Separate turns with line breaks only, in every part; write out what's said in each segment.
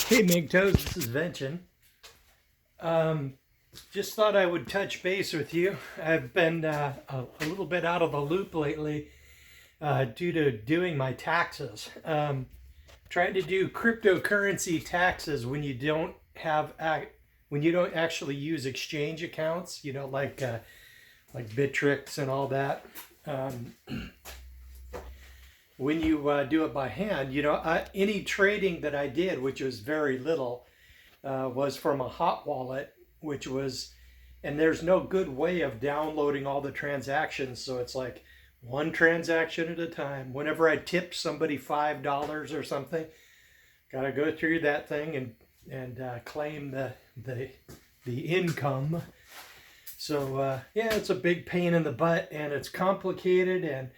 Hey MGTOWs, this is Vention. Um, just thought I would touch base with you. I've been a little bit out of the loop lately due to doing my taxes. Trying to do cryptocurrency taxes when you don't have when you don't actually use exchange accounts, like Bittrex and all that. Um, when you do it by hand, any trading that I did, which was very little, was from a hot wallet, which was, and there's no good way of downloading all the transactions. So it's like one transaction at a time. Whenever I tip somebody $5 or something, got to go through that thing and claim the income. So yeah, it's a big pain in the butt and it's complicated.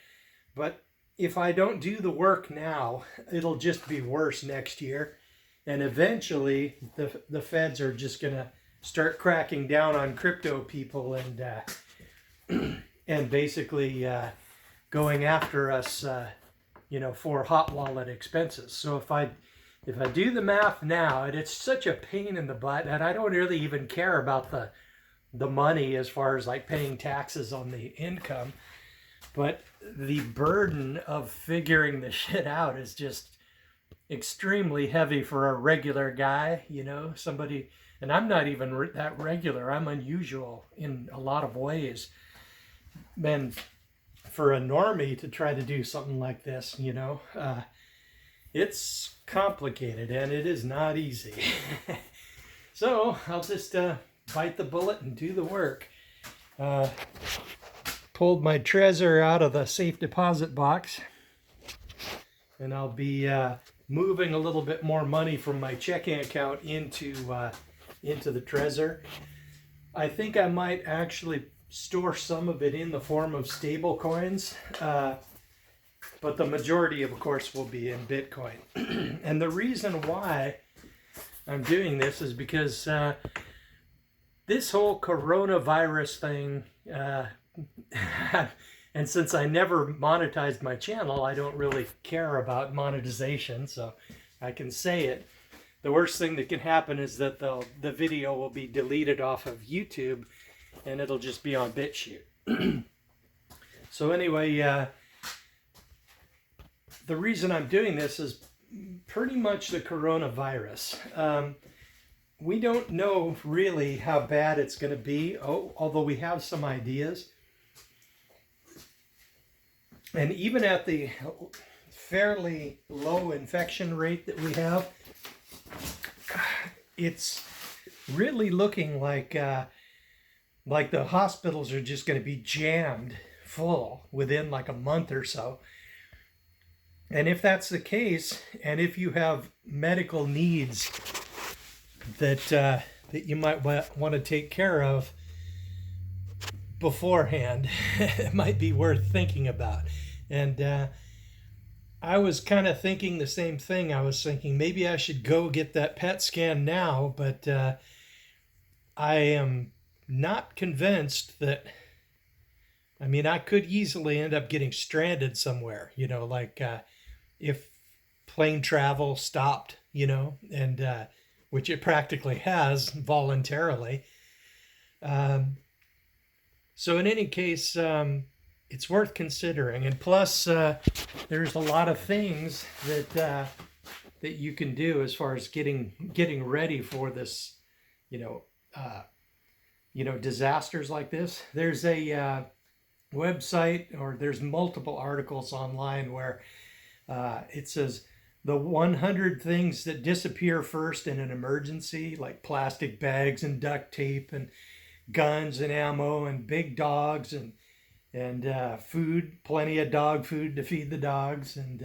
But if I don't do the work now, it'll just be worse next year. And eventually, the feds are just going to start cracking down on crypto people and basically going after us, for hot wallet expenses. So if I do the math now, and it's such a pain in the butt, and I don't really even care about the money as far as like paying taxes on the income, but the burden of figuring the shit out is just extremely heavy for a regular guy, somebody, and I'm not even that regular. I'm unusual in a lot of ways. And for a normie to try to do something like this, it's complicated and it is not easy. So I'll just bite the bullet and do the work. Pulled my Trezor out of the safe deposit box, and I'll be moving a little bit more money from my checking account into the Trezor. I think I might actually store some of it in the form of stable coins, but the majority, of course, will be in Bitcoin. And the reason why I'm doing this is because this whole coronavirus thing, and since I never monetized my channel, I don't really care about monetization, so I can say it. The worst thing that can happen is that the video will be deleted off of YouTube and it'll just be on BitChute. So anyway, the reason I'm doing this is pretty much the coronavirus. We don't know really how bad it's going to be, although we have some ideas. And even at the fairly low infection rate that we have, it's really looking like the hospitals are just going to be jammed full within like a month or so. And if that's the case, and if you have medical needs that you might want to take care of beforehand, it might be worth thinking about. And I was kind of thinking the same thing. I was thinking maybe I should go get that PET scan now, but I am not convinced that. I mean, I could easily end up getting stranded somewhere, if plane travel stopped, and which it practically has voluntarily. So in any case, it's worth considering. And plus, there's a lot of things that you can do as far as getting ready for this, disasters like this. There's a website, or there's multiple articles online where it says the 100 things that disappear first in an emergency, like plastic bags and duct tape and guns and ammo and big dogs and food, plenty of dog food to feed the dogs, and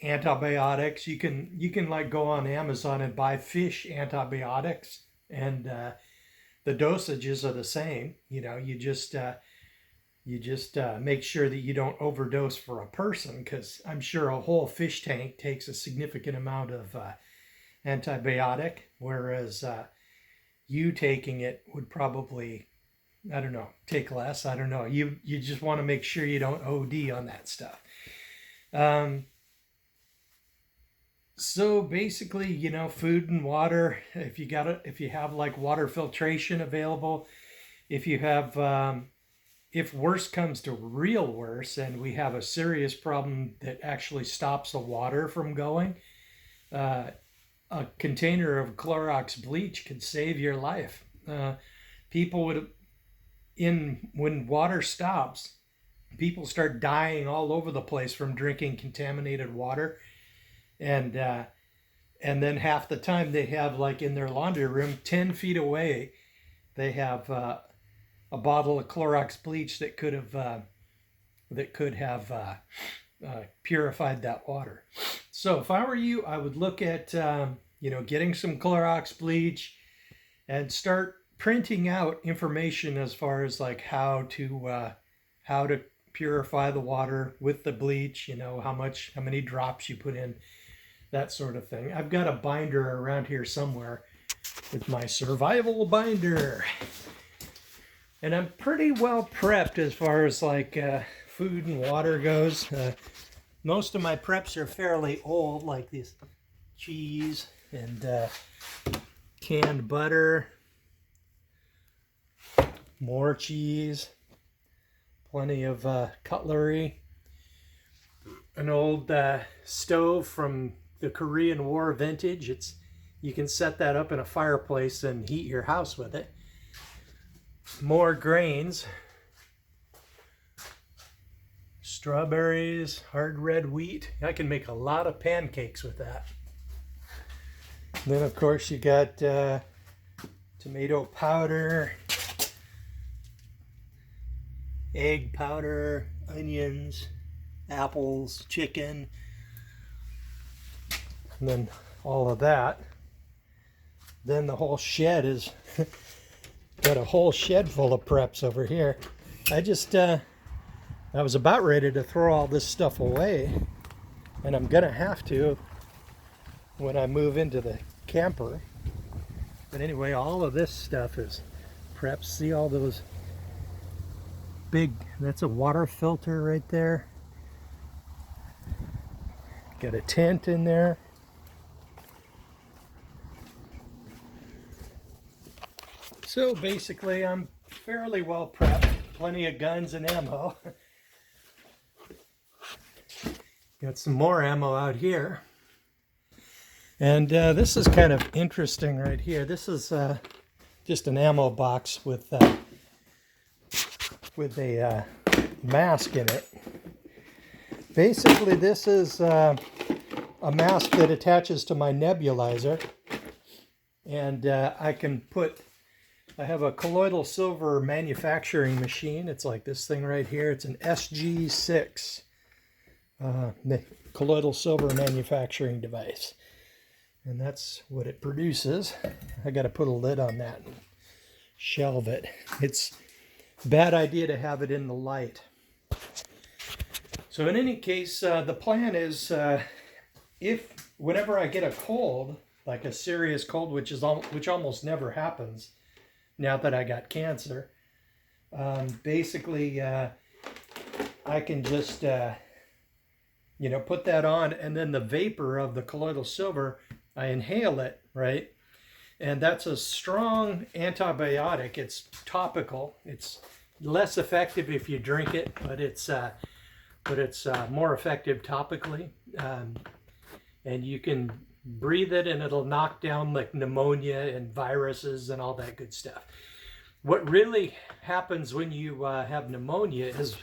antibiotics. You can like go on Amazon and buy fish antibiotics, and the dosages are the same. You just make sure that you don't overdose for a person, because I'm sure a whole fish tank takes a significant amount of antibiotic, whereas you taking it would probably, I don't know, take less. I don't know. You just want to make sure you don't OD on that stuff. So basically, food and water. If you have like water filtration available, if you have, if worse comes to real worse, and we have a serious problem that actually stops the water from going, uh, a container of Clorox bleach could save your life. People would, in when water stops, people start dying all over the place from drinking contaminated water, and and then half the time they have, like in their laundry room, 10 feet away, they have a bottle of Clorox bleach that could have purified that water. So if I were you, I would look at getting some Clorox bleach and start printing out information as far as like how to purify the water with the bleach. How many drops you put in, that sort of thing. I've got a binder around here somewhere with my survival binder. And I'm pretty well prepped as far as like food and water goes. Most of my preps are fairly old, like this cheese and canned butter, more cheese, plenty of cutlery, an old stove from the Korean War vintage. You can set that up in a fireplace and heat your house with it. More grains, strawberries, hard red wheat. I can make a lot of pancakes with that. And then of course you got tomato powder, egg powder, onions, apples, chicken, and then all of that. Then the whole shed is got a whole shed full of preps over here. I was about ready to throw all this stuff away, and I'm gonna have to when I move into the camper. But anyway, all of this stuff is preps. See all those big, that's a water filter right there. Got a tent in there. So basically, I'm fairly well prepped. Plenty of guns and ammo. Got some more ammo out here. And this is kind of interesting right here. This is just an ammo box with a mask in it. Basically, this is a mask that attaches to my nebulizer. And I have a colloidal silver manufacturing machine. It's like this thing right here. It's an SG6 colloidal silver manufacturing device. And that's what it produces. I got to put a lid on that and shelve it. It's a bad idea to have it in the light. So in any case, the plan is whenever I get a cold, like a serious cold, which almost never happens, now that I got cancer, basically I can just put that on, and then the vapor of the colloidal silver, I inhale it, right? And that's a strong antibiotic. It's topical. It's less effective if you drink it, but it's more effective topically. And you can breathe it, and it'll knock down like pneumonia and viruses and all that good stuff. What really happens when you have pneumonia is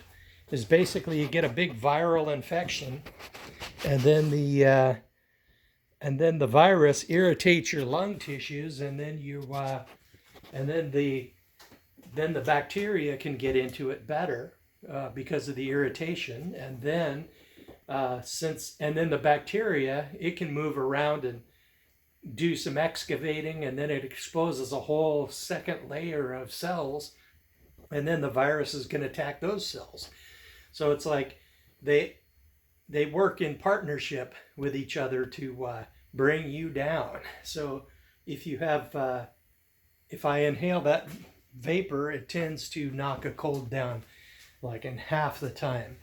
basically you get a big viral infection, and then the virus irritates your lung tissues, and then the bacteria can get into it better because of the irritation, and then the bacteria, it can move around and do some excavating, and then it exposes a whole second layer of cells, and then the virus is going to attack those cells. So it's like they work in partnership with each other to bring you down. So if I inhale that vapor, it tends to knock a cold down like in half the time.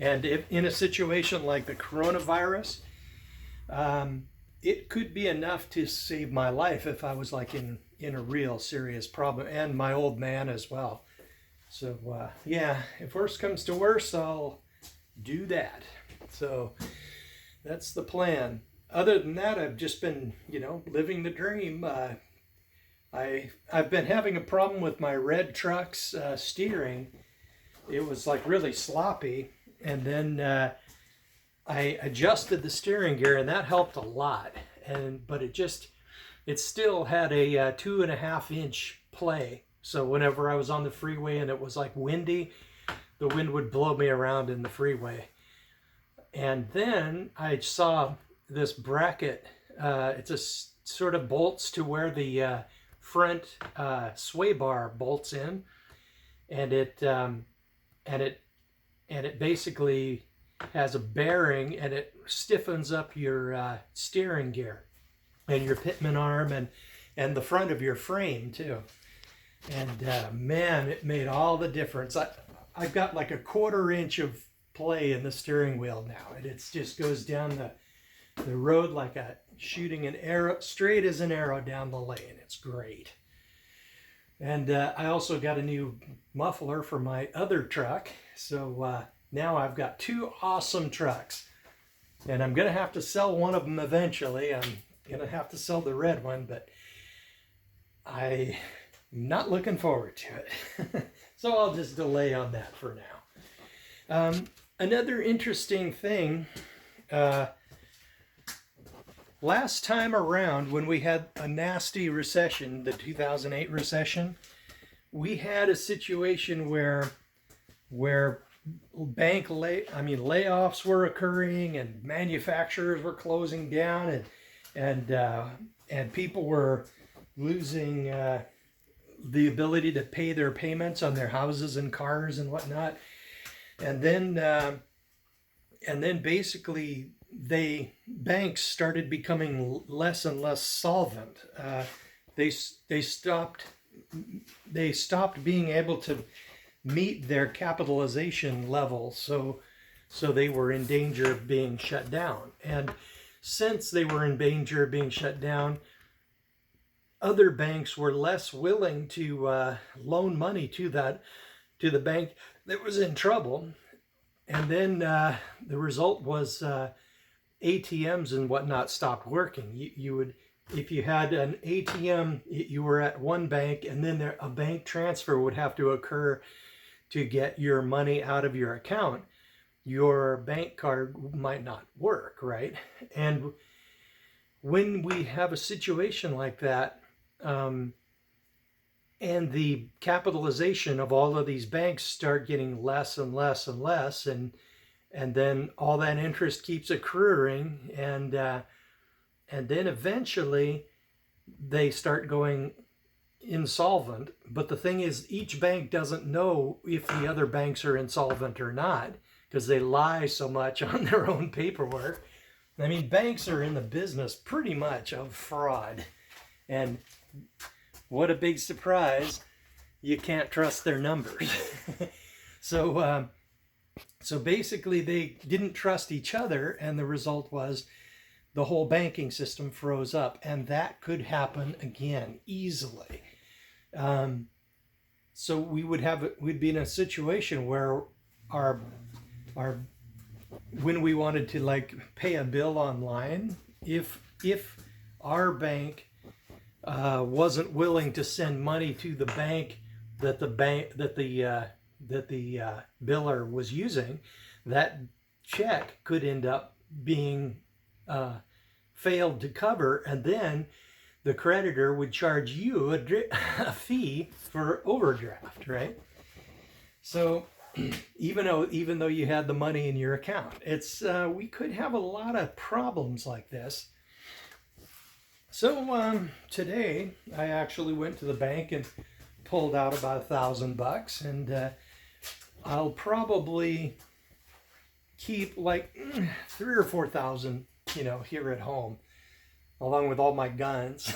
And if in a situation like the coronavirus, it could be enough to save my life if I was like in a real serious problem, and my old man as well. So yeah, if worse comes to worse, I'll do that. So that's the plan. Other than that, I've just been, living the dream. I've been having a problem with my red truck's steering. It was like really sloppy, and then I adjusted the steering gear, and that helped a lot. But it still had a 2.5-inch play. So whenever I was on the freeway and it was like windy, the wind would blow me around in the freeway. And then I saw this bracket. It's a sort of bolts to where the front sway bar bolts in, and it basically has a bearing, and it stiffens up your steering gear and your pitman arm and the front of your frame too. And man, it made all the difference. I've got like a 1/4 inch of play in the steering wheel now, and it just goes down the road like shooting an arrow, straight as an arrow down the lane. It's great. And I also got a new muffler for my other truck. So now I've got 2 awesome trucks. And I'm going to have to sell one of them eventually. I'm going to have to sell the red one, but I'm not looking forward to it. So I'll just delay on that for now. Another interesting thing, last time around when we had a nasty recession, the 2008 recession, we had a situation where layoffs were occurring and manufacturers were closing down, and people were losing the ability to pay their payments on their houses and cars and whatnot. And then basically banks started becoming less and less solvent. They stopped being able to meet their capitalization level, so they were in danger of being shut down. And since they were in danger of being shut down, other banks were less willing to loan money to the bank that was in trouble. And then the result was ATMs and whatnot stopped working. You would, if you had an ATM, you were at one bank, and then a bank transfer would have to occur to get your money out of your account. Your bank card might not work, right? And when we have a situation like that, and the capitalization of all of these banks start getting less and less and less, and then all that interest keeps accruing, and then eventually they start going insolvent. But the thing is, each bank doesn't know if the other banks are insolvent or not, because they lie so much on their own paperwork. I mean, banks are in the business pretty much of fraud, and what a big surprise, you can't trust their numbers. So basically they didn't trust each other, and the result was the whole banking system froze up, and that could happen again easily. So we'd be in a situation where when we wanted to like pay a bill online, if our bank wasn't willing to send money to the bank that the biller was using, that check could end up being failed to cover, and then the creditor would charge you a fee for overdraft, right? So even though you had the money in your account, we could have a lot of problems like this. So today I actually went to the bank and pulled out about $1,000, and I'll probably keep like 3,000 or 4,000, here at home, along with all my guns.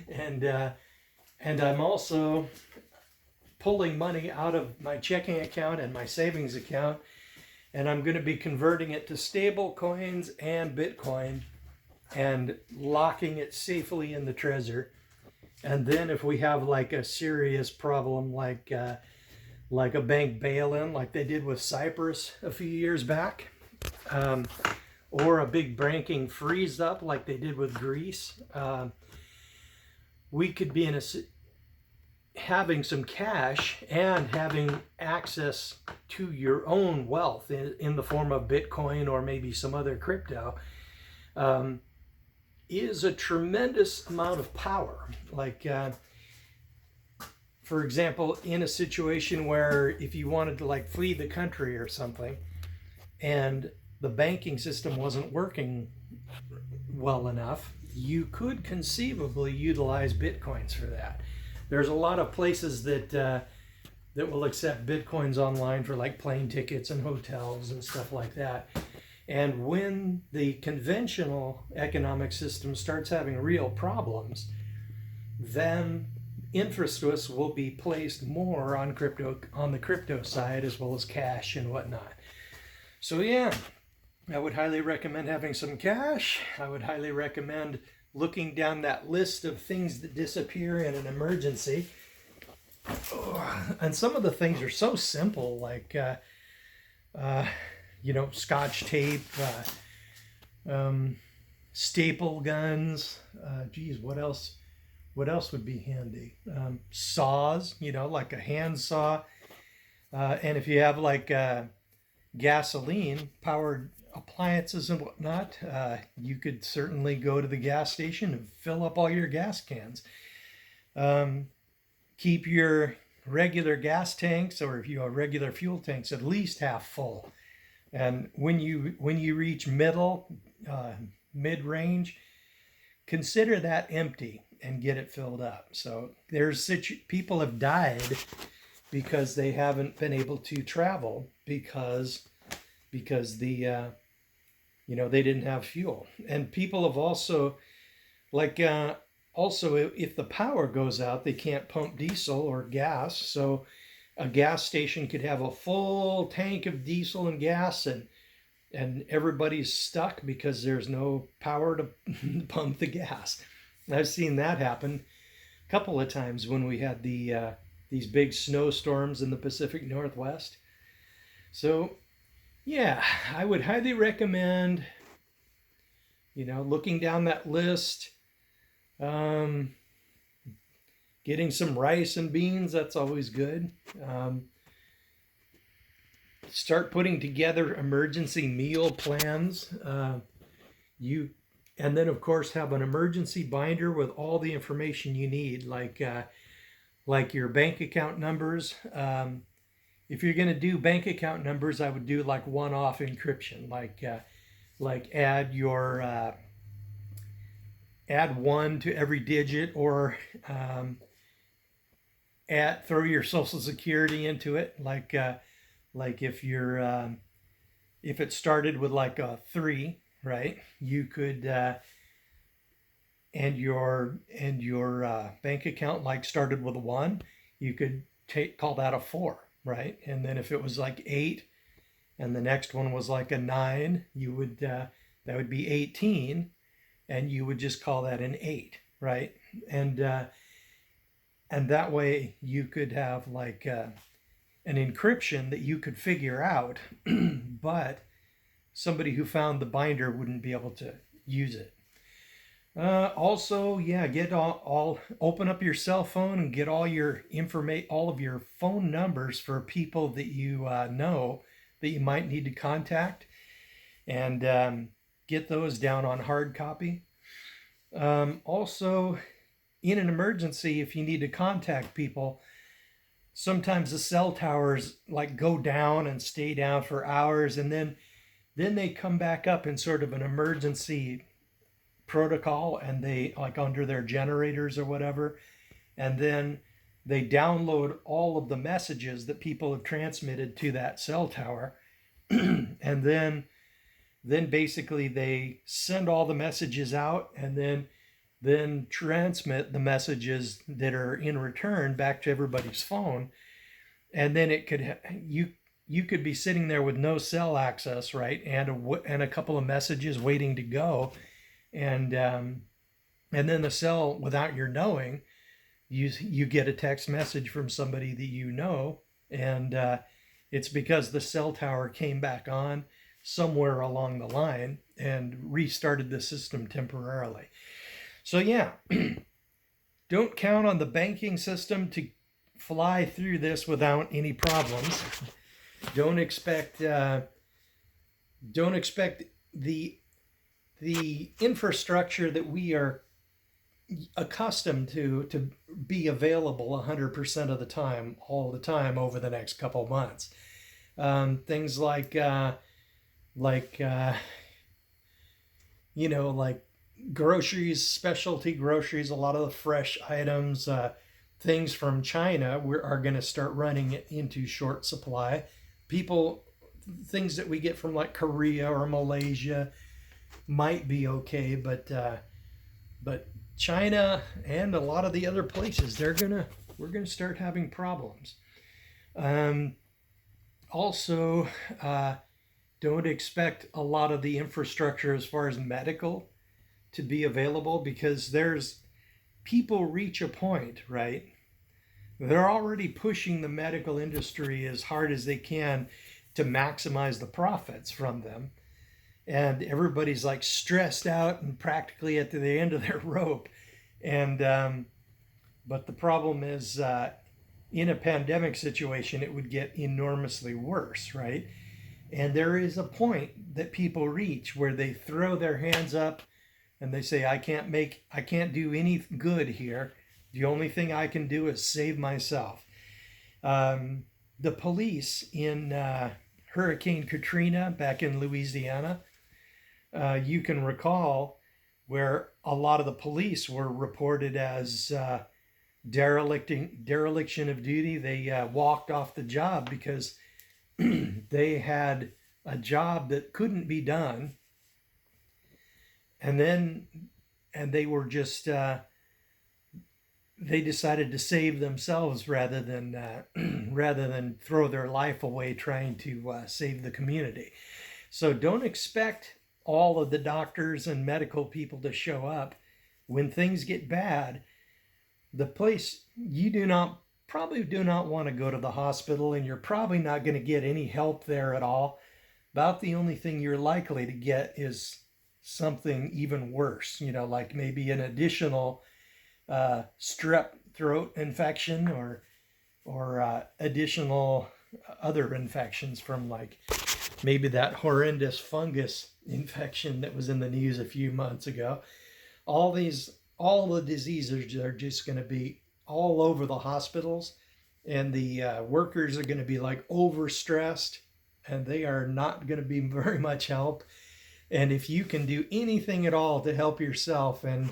and I'm also pulling money out of my checking account and my savings account and I'm going to be converting it to stable coins and Bitcoin and locking it safely in the Trezor. And then if we have like a serious problem like a bank bail-in like they did with Cyprus a few years back, or a big banking freeze up like they did with Greece, we could be in having some cash and having access to your own wealth in the form of Bitcoin or maybe some other crypto, is a tremendous amount of power. Like, for example, in a situation where if you wanted to like flee the country or something and the banking system wasn't working well enough, you could conceivably utilize Bitcoins for that. There's a lot of places that will accept Bitcoins online for like plane tickets and hotels and stuff like that. And when the conventional economic system starts having real problems, then emphasis will be placed more on the crypto side as well as cash and whatnot. So yeah, I would highly recommend having some cash. I would highly recommend looking down that list of things that disappear in an emergency. And some of the things are so simple, like Scotch tape, staple guns. What else? What else would be handy? Saws, like a hand saw. And if you have like gasoline powered appliances and whatnot, you could certainly go to the gas station and fill up all your gas cans. Keep your regular gas tanks, or if you have regular fuel tanks, at least half full. And when you reach mid-range, consider that empty and get it filled up. So people have died because they haven't been able to travel because the they didn't have fuel. And people have also if the power goes out, they can't pump diesel or gas. So a gas station could have a full tank of diesel and gas, and everybody's stuck because there's no power to pump the gas. I've seen that happen a couple of times when we had these big snowstorms in the Pacific Northwest. So yeah, I would highly recommend, looking down that list, getting some rice and beans. That's always good. Start putting together emergency meal plans. And then of course have an emergency binder with all the information you need, like your bank account numbers. If you're going to do bank account numbers, I would do like one-off encryption, like add one to every digit, or throw your social security into it. Like if it started with like a 3, right? You could and your bank account like started with a 1, you could call that a 4. Right, and then if it was like 8, and the next one was like a 9, you would that would be 18, and you would just call that an 8, right? And that way you could have like an encryption that you could figure out, but somebody who found the binder wouldn't be able to use it. Also, get all open up your cell phone and get all of your phone numbers for people that you know that you might need to contact, and get those down on hard copy. Also, in an emergency, if you need to contact people, sometimes the cell towers like go down and stay down for hours, and then they come back up in sort of an emergency protocol, and they like under their generators or whatever, and then they download all of the messages that people have transmitted to that cell tower, and then basically they send all the messages out, and then transmit the messages that are in return back to everybody's phone. And then you could be sitting there with no cell access, right, and a couple of messages waiting to go, and then the cell, without your knowing, you get a text message from somebody that you know, and it's because the cell tower came back on somewhere along the line and restarted the system temporarily. So yeah, don't count on the banking system to fly through this without any problems. Don't expect the infrastructure that we are accustomed to be available 100% of the time, all the time, over the next couple of months. Things like groceries, specialty groceries, a lot of the fresh items, things from China are going to start running into short supply. Things that we get from like Korea or Malaysia might be okay, but China and a lot of the other places, we're gonna start having problems. Also, don't expect a lot of the infrastructure as far as medical to be available, because people reach a point, right? They're already pushing the medical industry as hard as they can to maximize the profits from them. And everybody's like stressed out and practically at the end of their rope. And but the problem is, in a pandemic situation, it would get enormously worse, right? And there is a point that people reach where they throw their hands up and they say, I can't do any good here. The only thing I can do is save myself. The police in Hurricane Katrina back in Louisiana, you can recall, where a lot of the police were reported as dereliction of duty. They walked off the job because they had a job that couldn't be done, and they were just they decided to save themselves rather than throw their life away trying to save the community. So don't expect all of the doctors and medical people to show up when things get bad. You probably do not want to go to the hospital, and you're probably not going to get any help there at all. About the only thing you're likely to get is something even worse, like maybe an additional strep throat infection or additional other infections from, like, maybe that horrendous fungus infection that was in the news a few months ago. All the diseases are just going to be all over the hospitals, and the workers are going to be like overstressed, and they are not going to be very much help. And if you can do anything at all to help yourself and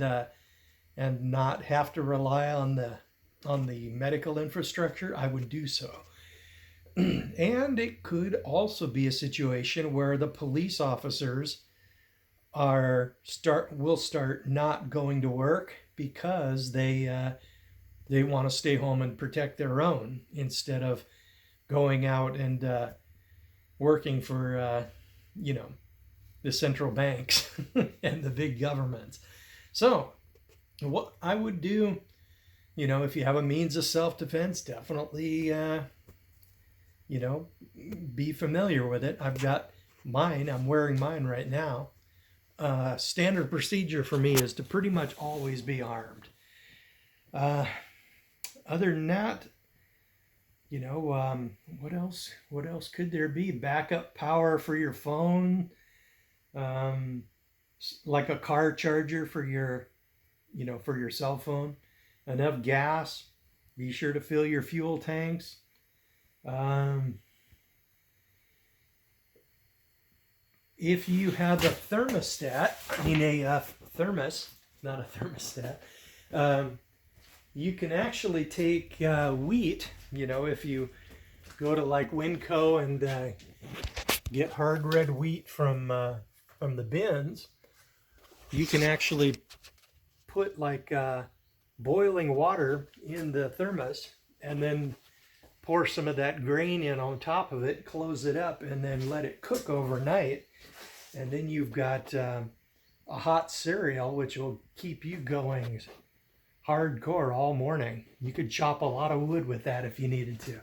not have to rely on the medical infrastructure, I would do so. And it could also be a situation where the police officers will start not going to work because they want to stay home and protect their own instead of going out and working for the central banks and the big governments. So what I would do, if you have a means of self-defense, definitely be familiar with it. I've got mine. I'm wearing mine right now. Standard procedure for me is to pretty much always be armed. Other than that, what else could there be? Backup power for your phone, like a car charger for your cell phone. Enough gas. Be sure to fill your fuel tanks. If you have a thermostat, a thermos, not a thermostat, you can actually take wheat. If you go to like Winco and get hard red wheat from the bins, you can actually put like boiling water in the thermos and then pour some of that grain in on top of it, close it up, and then let it cook overnight. And then you've got a hot cereal, which will keep you going hardcore all morning. You could chop a lot of wood with that if you needed to.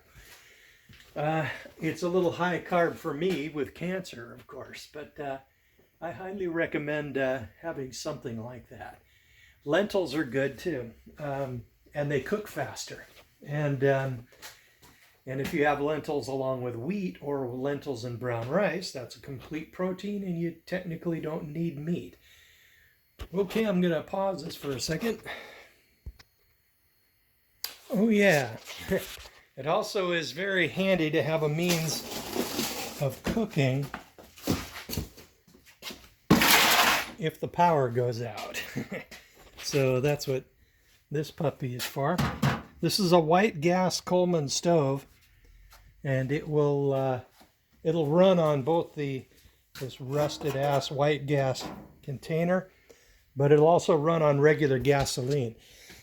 It's a little high carb for me with cancer, of course, but I highly recommend having something like that. Lentils are good too, and they cook faster. And if you have lentils along with wheat or lentils and brown rice, that's a complete protein, and you technically don't need meat. Okay, I'm going to pause this for a second. Oh yeah, it also is very handy to have a means of cooking if the power goes out. So that's what this puppy is for. This is a white gas Coleman stove, and it will it'll run on both this rusted ass white gas container, but it'll also run on regular gasoline.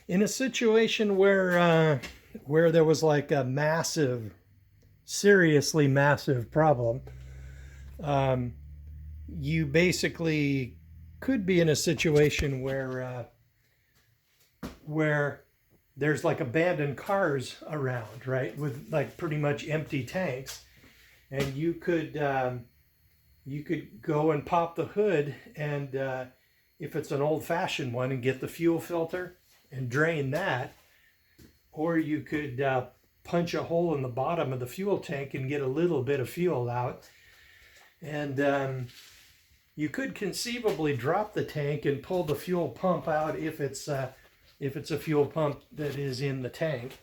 In a situation where there was like a massive, seriously massive problem, you basically could be in a situation where there's like abandoned cars around, right, with like pretty much empty tanks, and you could go and pop the hood, and if it's an old-fashioned one, and get the fuel filter and drain that, or you could punch a hole in the bottom of the fuel tank and get a little bit of fuel out, and you could conceivably drop the tank and pull the fuel pump out if it's a fuel pump that is in the tank.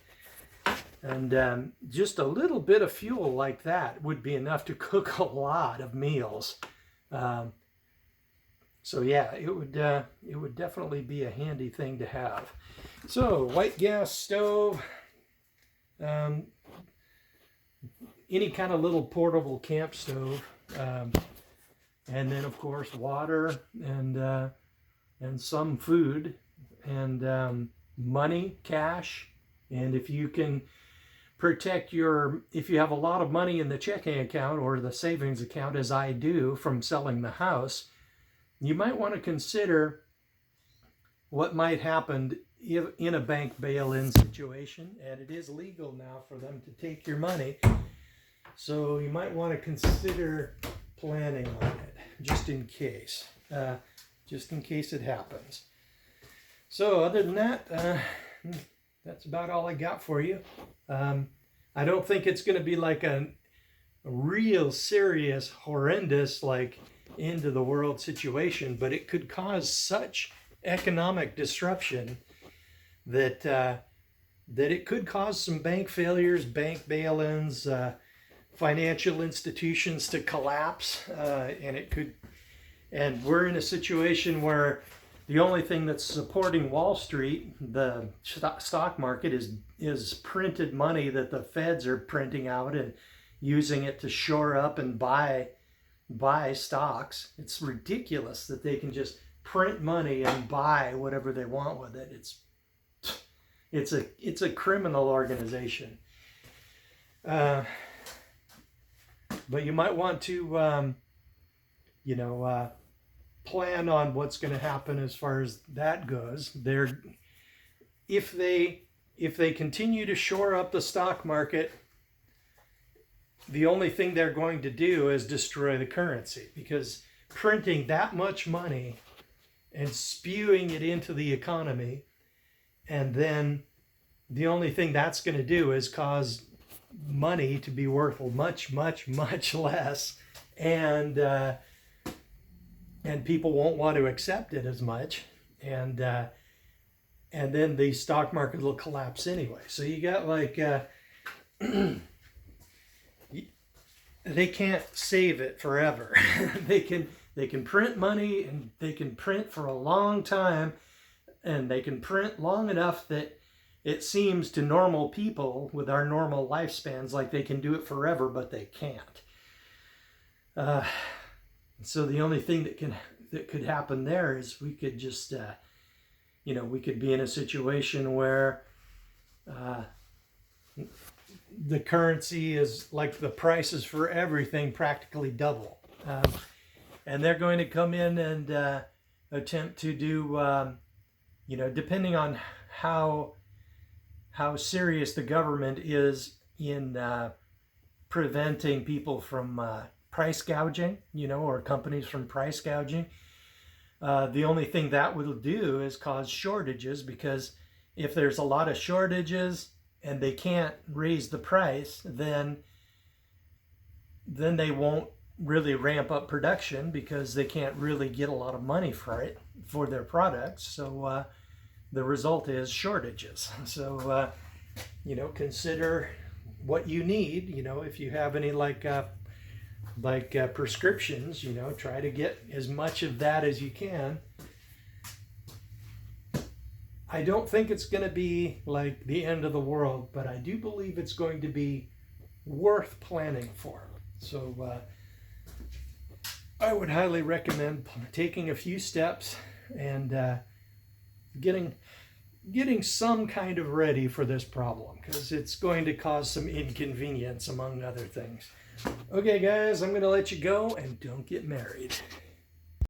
And just a little bit of fuel like that would be enough to cook a lot of meals. So yeah, it would definitely be a handy thing to have. So white gas stove, any kind of little portable camp stove, and then of course water and some food, and money, cash. And if you can protect if you have a lot of money in the checking account or the savings account, as I do from selling the house, you might want to consider what might happen in a bank bail-in situation. And it is legal now for them to take your money, so you might want to consider planning on it just in case it happens. So other than that, that's about all I got for you. I don't think it's going to be like a real serious, horrendous, like end of the world situation, but it could cause such economic disruption that it could cause some bank failures, bank bail-ins, financial institutions to collapse, and we're in a situation where the only thing that's supporting Wall Street, the stock market, is printed money that the feds are printing out and using it to shore up and buy stocks. It's ridiculous that they can just print money and buy whatever they want with it. It's a criminal organization. But you might want to plan on what's going to happen as far as that goes. If they continue to shore up the stock market, the only thing they're going to do is destroy the currency, because printing that much money and spewing it into the economy, and then the only thing that's going to do is cause money to be worth much, much, much less, and people won't want to accept it as much, and then the stock market will collapse anyway. So you got like they can't save it forever. they can print money, and they can print for a long time, and they can print long enough that it seems to normal people with our normal lifespans like they can do it forever, but they can't. So the only thing that could happen there is we could just, we could be in a situation where the currency is like the prices for everything practically double. And they're going to come in and attempt to do, depending on how serious the government is in preventing people from price gouging, or companies from price gouging. The only thing that will do is cause shortages, because if there's a lot of shortages and they can't raise the price, then they won't really ramp up production, because they can't really get a lot of money for their products. So the result is shortages. So consider what you need. If you have any prescriptions, try to get as much of that as you can. I don't think it's going to be like the end of the world, but I do believe it's going to be worth planning for. So I would highly recommend taking a few steps and getting some kind of ready for this problem, because it's going to cause some inconvenience, among other things. Okay, guys, I'm going to let you go, and don't get married.